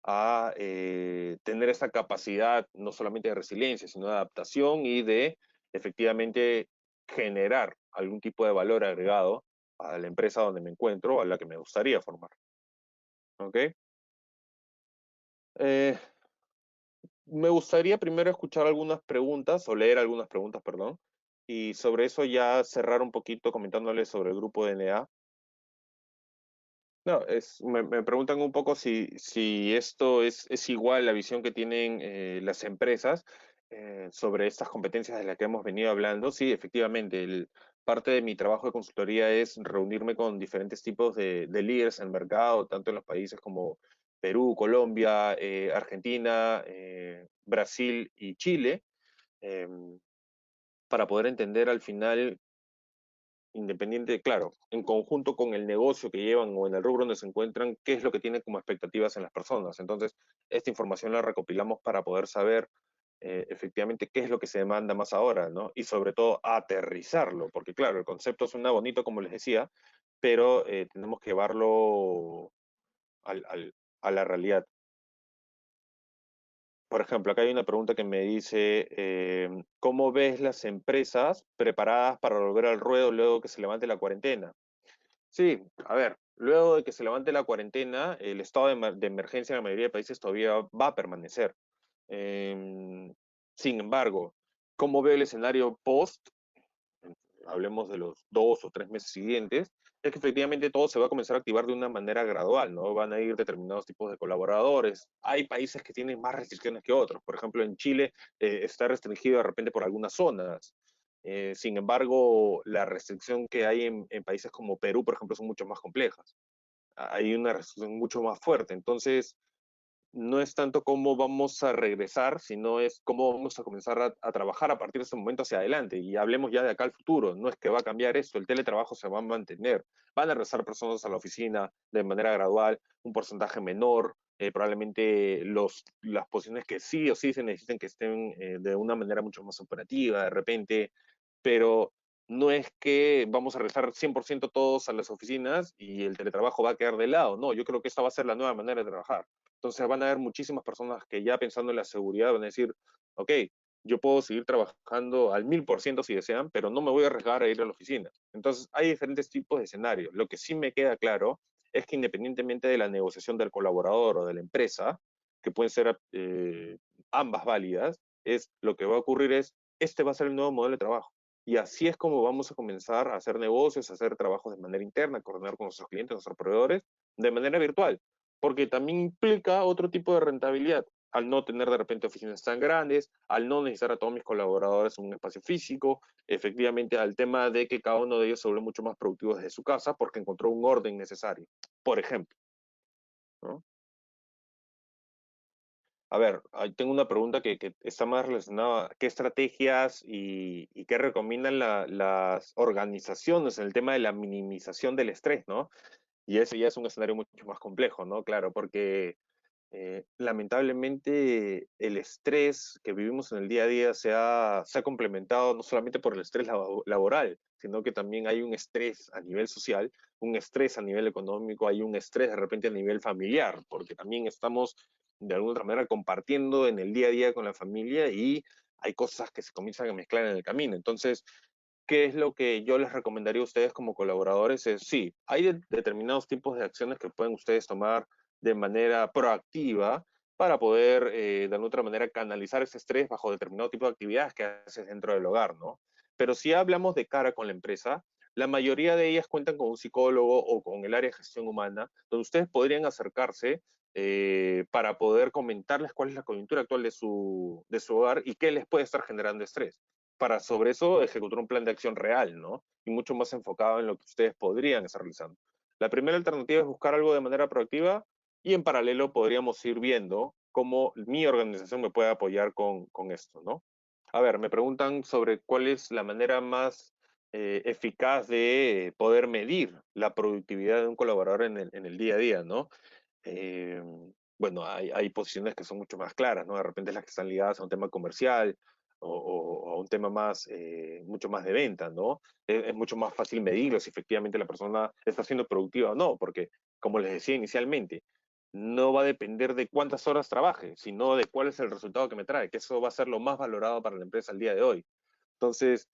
a tener esa capacidad no solamente de resiliencia, sino de adaptación y de efectivamente generar algún tipo de valor agregado a la empresa donde me encuentro, a la que me gustaría formar. ¿Ok? Eh, Me gustaría primero escuchar algunas preguntas o leer algunas preguntas, perdón, y sobre eso ya cerrar un poquito comentándoles sobre el grupo DNA. No, me preguntan un poco si esto es igual a la visión que tienen las empresas sobre estas competencias de las que hemos venido hablando. Sí, efectivamente, parte de mi trabajo de consultoría es reunirme con diferentes tipos de líderes en el mercado, tanto en los países como Perú, Colombia, Argentina, Brasil y Chile, em, para poder entender al final independiente, claro, en conjunto con el negocio que llevan o en el rubro donde se encuentran, qué es lo que tienen como expectativas en las personas. Entonces, esta información la recopilamos para poder saber efectivamente qué es lo que se demanda más ahora, ¿no? Y sobre todo aterrizarlo, porque claro, el concepto suena bonito, como les decía, pero tenemos que llevarlo al, al, a la realidad. Por ejemplo, acá hay una pregunta que me dice, ¿cómo ves las empresas preparadas para volver al ruedo luego que se levante la cuarentena? Sí, a ver, luego de que se levante la cuarentena, el estado de emergencia en la mayoría de países todavía va a permanecer. Em, Sin embargo, ¿cómo veo el escenario post? Hablemos de los 2 o 3 meses siguientes, es que efectivamente todo se va a comenzar a activar de una manera gradual, ¿no? Van a ir determinados tipos de colaboradores. Hay países que tienen más restricciones que otros. Por ejemplo, en Chile está restringido de repente por algunas zonas. Sin embargo, la restricción que hay en países como Perú, por ejemplo, son mucho más complejas. Hay una restricción mucho más fuerte. Entonces, no es tanto cómo vamos a regresar, sino es cómo vamos a comenzar a trabajar a partir de ese momento hacia adelante. Y hablemos ya de acá al futuro. No es que va a cambiar esto, el teletrabajo se va a mantener. Van a regresar personas a la oficina de manera gradual, un porcentaje menor. Probablemente las posiciones que sí o sí se necesiten que estén de una manera mucho más operativa de repente, pero no es que vamos a regresar 100% todos a las oficinas y el teletrabajo va a quedar de lado. No, yo creo que esta va a ser la nueva manera de trabajar. Entonces van a haber muchísimas personas que ya pensando en la seguridad van a decir, ok, yo puedo seguir trabajando al 1000% si desean, pero no me voy a arriesgar a ir a la oficina. Entonces hay diferentes tipos de escenarios. Lo que sí me queda claro es que independientemente de la negociación del colaborador o de la empresa, que pueden ser ambas válidas, es lo que va a ocurrir es, este va a ser el nuevo modelo de trabajo. Y así es como vamos a comenzar a hacer negocios, a hacer trabajos de manera interna, a coordinar con nuestros clientes, nuestros proveedores, de manera virtual porque también implica otro tipo de rentabilidad, al no tener de repente oficinas tan grandes, al no necesitar a todos mis colaboradores en un espacio físico, efectivamente al tema de que cada uno de ellos se vuelve mucho más productivo desde su casa porque encontró un orden necesario, por ejemplo, ¿no? A ver, ahí tengo una pregunta que está más relacionada a qué estrategias y qué recomiendan las organizaciones en el tema de la minimización del estrés, ¿no? Y ese ya es un escenario mucho más complejo, ¿no? Claro, porque lamentablemente el estrés que vivimos en el día a día se ha complementado no solamente por el estrés laboral, sino que también hay un estrés a nivel social, un estrés a nivel económico, hay un estrés de repente a nivel familiar, porque también estamos de alguna otra manera compartiendo en el día a día con la familia y hay cosas que se comienzan a mezclar en el camino. Entonces, ¿qué es lo que yo les recomendaría a ustedes como colaboradores? Es, sí, hay determinados tipos de acciones que pueden ustedes tomar de manera proactiva para poder, de alguna otra manera, canalizar ese estrés bajo determinado tipo de actividades que haces dentro del hogar, ¿no? Pero si hablamos de cara con la empresa, la mayoría de ellas cuentan con un psicólogo o con el área de gestión humana, donde ustedes podrían acercarse para poder comentarles cuál es la coyuntura actual de su hogar y qué les puede estar generando estrés para sobre eso ejecutar un plan de acción real, ¿no? Y mucho más enfocado en lo que ustedes podrían estar realizando. La primera alternativa es buscar algo de manera proactiva y en paralelo podríamos ir viendo cómo mi organización me puede apoyar con esto, ¿no? A ver, me preguntan sobre cuál es la manera más eficaz de poder medir la productividad de un colaborador en el día a día, ¿no? eh, bueno, hay posiciones que son mucho más claras, ¿no? De repente las que están ligadas a un tema comercial o a un tema más, mucho más de venta, ¿no? Es mucho más fácil medirlo si efectivamente la persona está siendo productiva o no, porque, como les decía inicialmente, no va a depender de cuántas horas trabaje, sino de cuál es el resultado que me trae, que eso va a ser lo más valorado para la empresa al día de hoy. Entonces,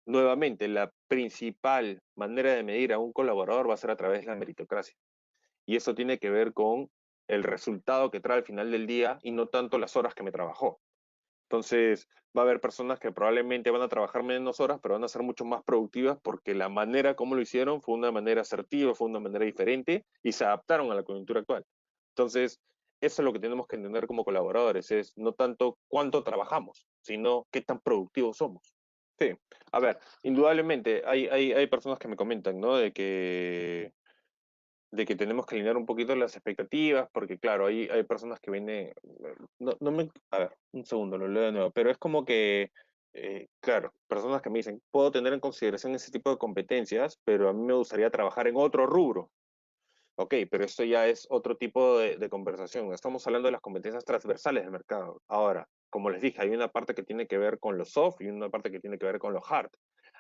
nuevamente, la principal manera de medir a un colaborador va a ser a través de la meritocracia. Y eso tiene que ver con el resultado que trae al final del día y no tanto las horas que me trabajó. Entonces, va a haber personas que probablemente van a trabajar menos horas, pero van a ser mucho más productivas porque la manera como lo hicieron fue una manera asertiva, fue una manera diferente y se adaptaron a la coyuntura actual. Entonces, eso es lo que tenemos que entender como colaboradores, es no tanto cuánto trabajamos, sino qué tan productivos somos. Sí, a ver, indudablemente hay personas que me comentan, ¿no? De que tenemos que alinear un poquito las expectativas, porque claro, hay personas que vienen, a ver, un segundo, lo leo de nuevo, pero es como que, claro, personas que me dicen, puedo tener en consideración ese tipo de competencias, pero a mí me gustaría trabajar en otro rubro. Ok, pero esto ya es otro tipo de conversación. Estamos hablando de las competencias transversales del mercado. Ahora, como les dije, hay una parte que tiene que ver con lo soft y una parte que tiene que ver con lo hard.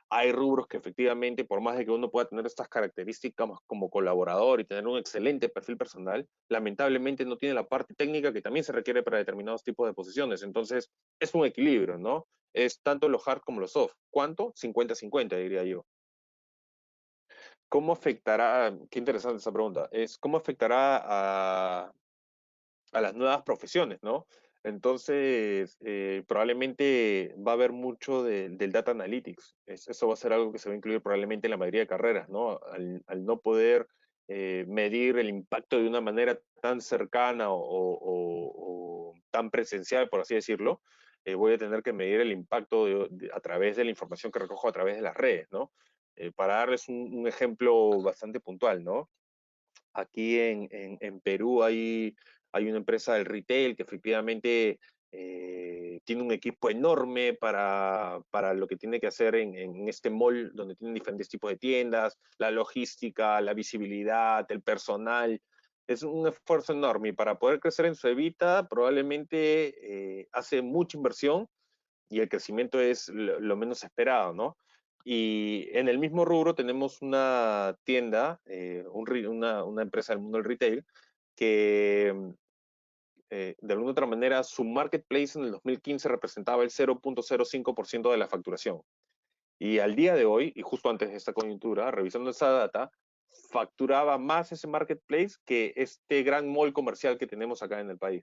Hay rubros que efectivamente, por más de que uno pueda tener estas características como colaborador y tener un excelente perfil personal, lamentablemente no tiene la parte técnica que también se requiere para determinados tipos de posiciones. Entonces, es un equilibrio, ¿no? Es tanto lo hard como lo soft. ¿Cuánto? 50-50, diría yo. ¿Cómo afectará, qué interesante esa pregunta, es cómo afectará a las nuevas profesiones, ¿no? Entonces, probablemente va a haber mucho del data analytics. Eso va a ser algo que se va a incluir probablemente en la mayoría de carreras, ¿no? Al no poder medir el impacto de una manera tan cercana o tan presencial, por así decirlo, voy a tener que medir el impacto a través de la información que recojo a través de las redes, ¿no? Para darles un ejemplo bastante puntual, ¿no? Aquí en Perú hay una empresa del retail que efectivamente tiene un equipo enorme para lo que tiene que hacer en este mall donde tienen diferentes tipos de tiendas, la logística, la visibilidad, el personal. Es un esfuerzo enorme y para poder crecer en su evita probablemente hace mucha inversión y el crecimiento es lo menos esperado, ¿no? Y en el mismo rubro tenemos una tienda, una empresa del mundo del retail, que de alguna otra manera su marketplace en el 2015 representaba el 0.05% de la facturación. Y al día de hoy, y justo antes de esta coyuntura, revisando esa data, facturaba más ese marketplace que este gran mall comercial que tenemos acá en el país.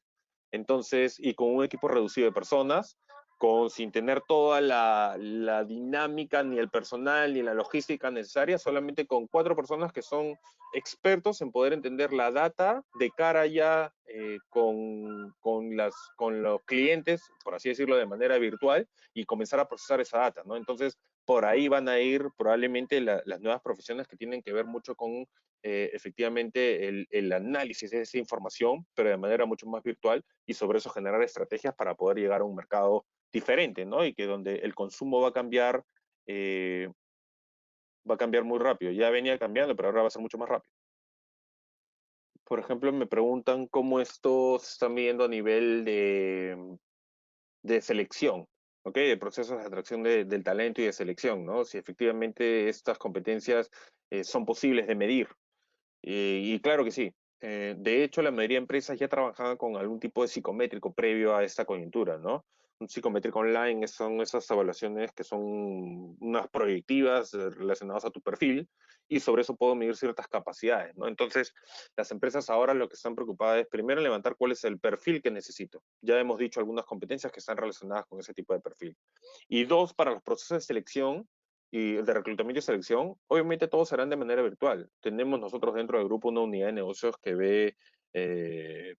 Entonces, y con un equipo reducido de personas, sin tener toda la dinámica, ni el personal, ni la logística necesaria, solamente con 4 personas que son expertos en poder entender la data de cara ya con los clientes, por así decirlo, de manera virtual, y comenzar a procesar esa data, ¿no? Entonces, por ahí van a ir probablemente las nuevas profesiones que tienen que ver mucho con efectivamente el análisis de esa información, pero de manera mucho más virtual, y sobre eso generar estrategias para poder llegar a un mercado diferente, ¿no? Y que donde el consumo va a cambiar muy rápido. Ya venía cambiando, pero ahora va a ser mucho más rápido. Por ejemplo, me preguntan cómo esto se está midiendo a nivel de selección, ¿ok? De procesos de atracción del talento y de selección, ¿no? Si efectivamente estas competencias son posibles de medir. Y claro que sí. De hecho, la mayoría de empresas ya trabajaban con algún tipo de psicométrico previo a esta coyuntura, ¿no? Un psicométrico online son esas evaluaciones que son unas proyectivas relacionadas a tu perfil y sobre eso puedo medir ciertas capacidades, ¿no? Entonces, las empresas ahora lo que están preocupadas es primero levantar cuál es el perfil que necesito. Ya hemos dicho algunas competencias que están relacionadas con ese tipo de perfil. Y dos, para los procesos de selección, y de reclutamiento y selección, obviamente todos serán de manera virtual. Tenemos nosotros dentro del grupo una unidad de negocios que ve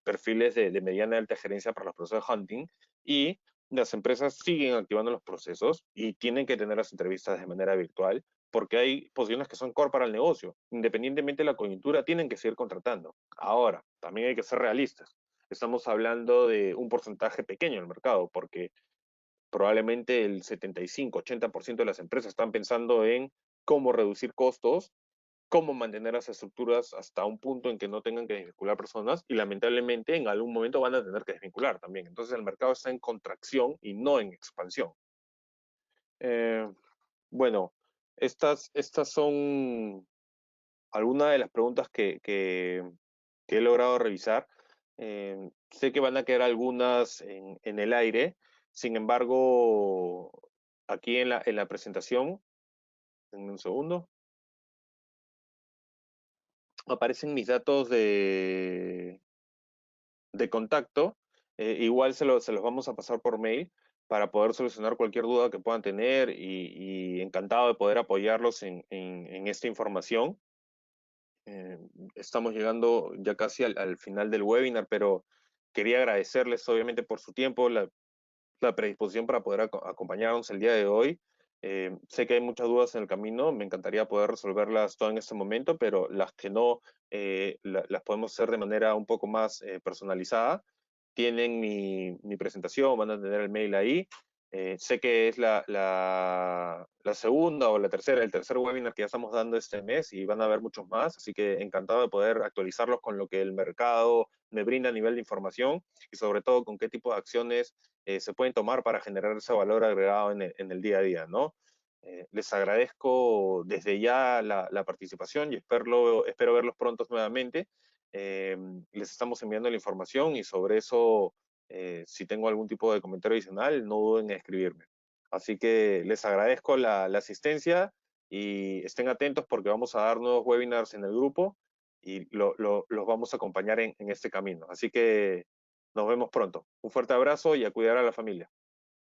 perfiles de mediana y alta gerencia para los procesos de hunting y las empresas siguen activando los procesos y tienen que tener las entrevistas de manera virtual porque hay posiciones que son core para el negocio. Independientemente de la coyuntura, tienen que seguir contratando. Ahora, también hay que ser realistas. Estamos hablando de un porcentaje pequeño del mercado porque probablemente el 75-80% de las empresas están pensando en cómo reducir costos, cómo mantener las estructuras hasta un punto en que no tengan que desvincular personas y lamentablemente en algún momento van a tener que desvincular también. Entonces el mercado está en contracción y no en expansión. Eh, bueno, estas son algunas de las preguntas que he logrado revisar. Sé que van a quedar algunas en el aire, sin embargo, aquí en la presentación, en un segundo, aparecen mis datos de contacto. Igual se los vamos a pasar por mail para poder solucionar cualquier duda que puedan tener y encantado de poder apoyarlos en esta información. Eh, Estamos llegando ya casi al final del webinar, pero quería agradecerles obviamente por su tiempo, la predisposición para poder acompañarnos el día de hoy. Sé que hay muchas dudas en el camino, me encantaría poder resolverlas todas en este momento, pero las que no, las podemos hacer de manera un poco más personalizada. Tienen mi presentación, van a tener el mail ahí. Sé que es la segunda o la tercera, el tercer webinar que ya estamos dando este mes y van a haber muchos más, así que encantado de poder actualizarlos con lo que el mercado me brinda a nivel de información y sobre todo con qué tipo de acciones se pueden tomar para generar ese valor agregado en el día a día, ¿no? Les agradezco desde ya la participación y espero verlos pronto nuevamente. Eh, Les estamos enviando la información y sobre eso, si tengo algún tipo de comentario adicional, no duden en escribirme. Así que les agradezco la asistencia y estén atentos porque vamos a dar nuevos webinars en el grupo y los vamos a acompañar en este camino. Así que nos vemos pronto. Un fuerte abrazo y a cuidar a la familia.